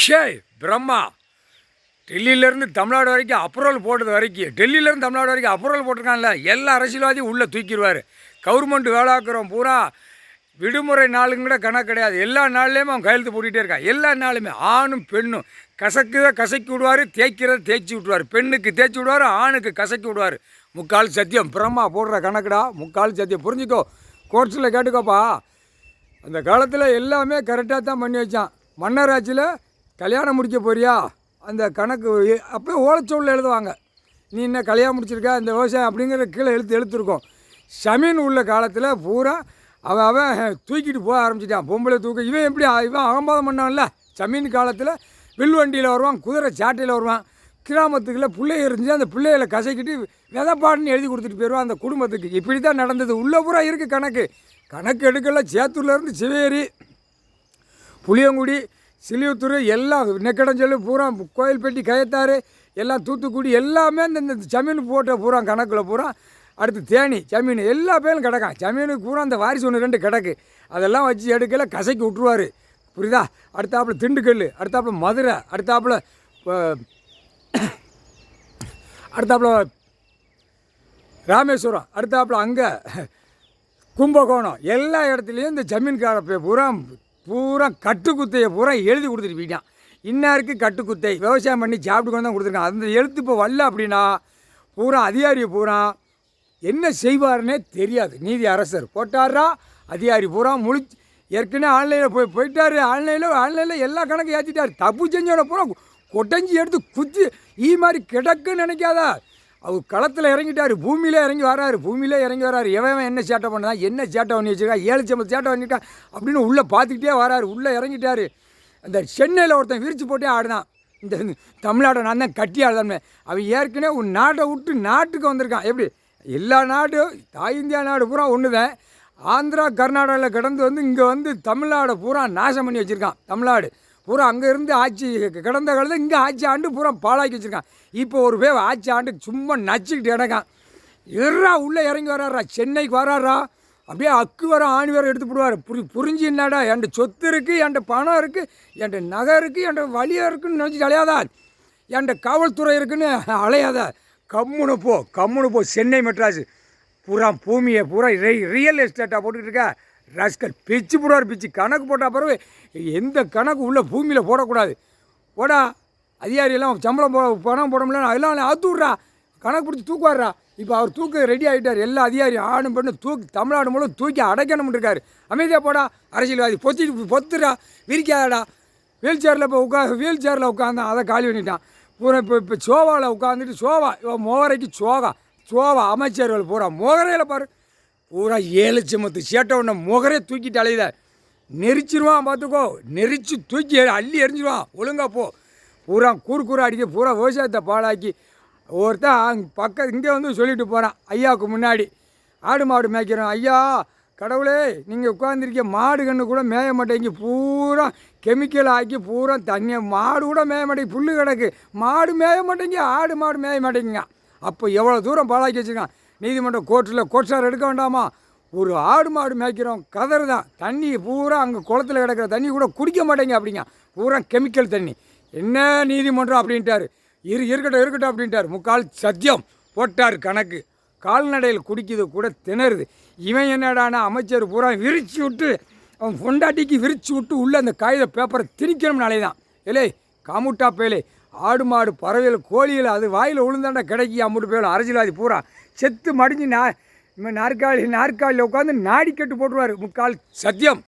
ஷே பிரம்மா டெல்லியிலேருந்து தமிழ்நாடு வரைக்கும் அப்ரூவல் போட்டது வரைக்கும் டெல்லியிலேருந்து தமிழ்நாடு வரைக்கும் அப்ரூவல் போட்டிருக்கான்ல எல்லா அரசியல்வாதியும் உள்ளே தூக்கிடுவார். கவர்மெண்ட் வேலாக்குறோம் பூரா விடுமுறை நாளுங்க கூட கணக்கு கிடையாது. எல்லா நாள்லேயுமே அவன் கையெழுத்து போட்டுகிட்டே இருக்கான். எல்லா நாளுமே ஆணும் பெண்ணும் கசக்குதை கசக்கி விடுவார், தேய்க்கிறத தேய்ச்சி விட்டுவார். பெண்ணுக்கு தேய்ச்சி விடுவார், ஆணுக்கு கசக்கி விடுவார். முக்கால் சத்தியம் பிரம்மா போடுற கணக்குடா. முக்கால் சத்தியம் புரிஞ்சுக்கோ, கோர்ட்ஸில் கேட்டுக்கோப்பா. அந்த காலத்தில் எல்லாமே கரெக்டாக தான் பண்ணி வச்சான். மன்னராட்சியில் கல்யாணம் முடிக்க போறியா அந்த கணக்கு அப்போ ஓலைச்சோளில் எழுதுவாங்க. நீ என்ன கல்யாணம் முடிச்சிருக்கா இந்த விவசாயம் அப்படிங்கிற கீழே எழுத்துருக்கோம். சமீன் உள்ள காலத்தில் பூரா அவன் தூக்கிட்டு போக ஆரம்பிச்சிட்டான். பொம்பளை தூக்க இவன் எப்படி இவன் அகம்பாதம் பண்ணான்ல. சமீன் காலத்தில் வில்வண்டியில் வருவான், குதிரை சாட்டையில் வருவான். கிராமத்துக்குள்ள பிள்ளைய இருந்துச்சு, அந்த பிள்ளைகளை கசைக்கிட்டு விதப்பாடுன்னு எழுதி கொடுத்துட்டு போயிடுவான் அந்த குடும்பத்துக்கு. இப்படி தான் நடந்தது. உள்ளே பூரா இருக்குது கணக்கு. கணக்கு எடுக்கல. சேத்தூர்லேருந்து சிவேரி, புளியங்குடி, சிலியூத்தூர் எல்லாம் நெக்கடஞ்சல் பூரா, கோயில்பட்டி, கயத்தாறு எல்லாம், தூத்துக்குடி எல்லாமே இந்த ஜமீன் போட்ட பூரா கணக்கில் பூரா. அடுத்து தேனி ஜமீன் எல்லா பேரும் கிடக்கான். ஜமீனுக்கு பூரா அந்த வாரிசு 1 2 கிடக்கு. அதெல்லாம் வச்சு எடுக்கல, கசைக்கு விட்டுருவார். புரியுதா? அடுத்தாப்புல திண்டுக்கல், அடுத்தாப்புல மதுரை, அடுத்தாப்புல ராமேஸ்வரம், அடுத்தாப்புல அங்கே கும்பகோணம், எல்லா இடத்துலையும் இந்த ஜமீன்கார பூரா பூரா கட்டுக்குத்தையை பூரா எழுதி கொடுத்துட்டு போயிட்டான். இன்னாருக்கு கட்டுக்குத்தை விவசாயம் பண்ணி சாப்பிட்டு தான் கொடுத்துருக்கான். அந்த எழுத்து இப்போ வரல அப்படின்னா பூரா அதிகாரியை பூரா என்ன செய்வார்னே தெரியாது. நீதி அரசர் போட்டாரா, அதிகாரி பூரா ஏற்கனவே ஆன்லைனில் போயிட்டார். ஆன்லைனில் எல்லா கணக்கும் ஏற்றிட்டார். தப்பு செஞ்சவனை பூரா கொட்டஞ்சி எடுத்து குத்தி மாதிரி கிடக்குன்னு நினைக்காதா. அவர் களத்தில் இறங்கிட்டார். பூமியிலே இறங்கி வராரு. எவன் என்ன சேட்டை பண்ணதான், என்ன சேட்டை பண்ணி வச்சுருக்கா, 7 சம்பளம் சேட்டை பண்ணிட்டான் அப்படின்னு உள்ளே பார்த்துக்கிட்டே வராரு. உள்ளே இறங்கிட்டார். அந்த சென்னையில் ஒருத்தன் விரித்து போட்டே ஆடுதான். இந்த தமிழ்நாட்டை நான் தான் கட்டி ஆடுதான்னு. அவன் ஏற்கனவே உன் நாட்டை விட்டு நாட்டுக்கு வந்திருக்கான். எப்படி எல்லா நாடும் இந்தியா நாடு பூரா ஒன்று தான். ஆந்திரா கர்நாடகாவில் கிடந்து இங்கே தமிழ்நாடை பூரா நாசம் பண்ணி வச்சுருக்கான். தமிழ்நாடு பூரா அங்கே இருந்து ஆட்சி கிடந்த காலத்தில் இங்கே ஆட்சி ஆண்டு பூரா பாழாக்கி வச்சுருக்கான். இப்போ ஒரு பேர் ஆட்சி ஆண்டுக்கு சும்மா நச்சுக்கிட்டு கிடக்கான். உள்ளே இறங்கி வராரா, சென்னைக்கு வராரா, அப்படியே அக்கு வர ஆணி வர எடுத்து போடுவார். புரிஞ்சு என்னடா, என்கிட்ட சொத்து இருக்குது, என்கிட்ட பணம் இருக்குது, என்கிட்ட நகை இருக்குது, என்கிட்ட வழியாக இருக்குன்னு நினச்சிட்டு அலையாதா, என்கிட்ட காவல்துறை இருக்குன்னு அலையாதா. கம்முன்னு போ. சென்னை மெட்ராஸ் பூரா பூமியை பூரா ரியல் எஸ்டேட்டாக போட்டுக்கிட்டு இருக்கா ரஸ்கல். பிச்சு போடுவார். கணக்கு போட்டால் பிறகு எந்த கணக்கு உள்ள பூமியில் போடக்கூடாது. போடா அதிகாரியெல்லாம் சம்பளம் பணம் போட முடியல, அதெல்லாம் அவுத்து விட்றா, கணக்கு பிடிச்சி தூக்குவார்றா. இப்போ அவர் தூக்க ரெடி ஆகிட்டார். எல்லா அதிகாரியும் ஆணும் பெண்ணு தமிழ்நாடு மூலம் தூக்கி அடைக்கணும் இருக்காரு. அமைதியாக போடா அரசியல்வாதி, பொத்துடா, விரிக்காதடா. வீல் சேரில் உட்காந்தான், அதை காலி பண்ணிட்டான். பூரா இப்போ சோவாவில் உட்காந்துட்டு மோகரைக்கு சோவா அமைச்சர்கள் பூரா மோகரையில் பாரு பூரா 7 சமத்து சேட்டை ஒன்று மோகரே தூக்கிட்டு அலையுத. நெரிச்சிருவான் பார்த்துக்கோ. நெரிச்சு தூக்கி அள்ளி எரிஞ்சிருவான். ஒழுங்கா போ. பூரா கூறு அடிக்க பூரா விவசாயத்தை பாழாக்கி ஒருத்தன் இங்கே சொல்லிட்டு போகிறான் ஐயாவுக்கு முன்னாடி. ஆடு மாடு மேய்க்கிறோம். ஐயா கடவுளே, நீங்கள் உட்காந்துருக்க மாடு கன்று கூட மேய மாட்டேங்க, பூரா கெமிக்கல் ஆக்கி பூரா தண்ணியை, மாடு கூட மேய மாட்டேங்க, புல்லு கிடக்கு, மாடு மேய மாட்டேங்க, ஆடு மாடு மேய மாட்டேங்குங்க. அப்போ எவ்வளோ தூரம் பாழாக்கி வச்சுருக்கான். நீதிமன்றம் கோர்ட்ஸார் எடுக்க வேண்டாமா? ஒரு ஆடு மாடு மேய்க்கிறோம் கதறு தான். தண்ணி பூரா அங்கே குளத்தில் கிடக்கிற தண்ணி கூட குடிக்க மாட்டேங்க அப்படிங்க. பூரா கெமிக்கல் தண்ணி. என்ன நீதிமன்றம் அப்படின்ட்டார். இருக்கட்டும் அப்படின்ட்டார். முக்கால் சத்தியம் போட்டார் கணக்கு. கால்நடையில் குடிக்கிறது கூட திணறுது. இவன் என்னடானா அமைச்சர் பூரா விரிச்சு விட்டு அவன் பொண்டாட்டிக்கு விரிச்சு விட்டு உள்ளே அந்த காகித பேப்பரை திணிக்கணும்னாலே தான். ஏலே காமுட்டா பேலே, ஆடு மாடு பறவைகள் கோழிகள் அது வாயில் விழுந்தாண்டா கிடைக்கி அம்முட்டு போயிடும். அரசியல்வாதி பூரா செத்து மடிஞ்சு நாற்காலியில் உட்காந்து நாடி கட்டு போட்டுருவார். முக்கால் சத்தியம்.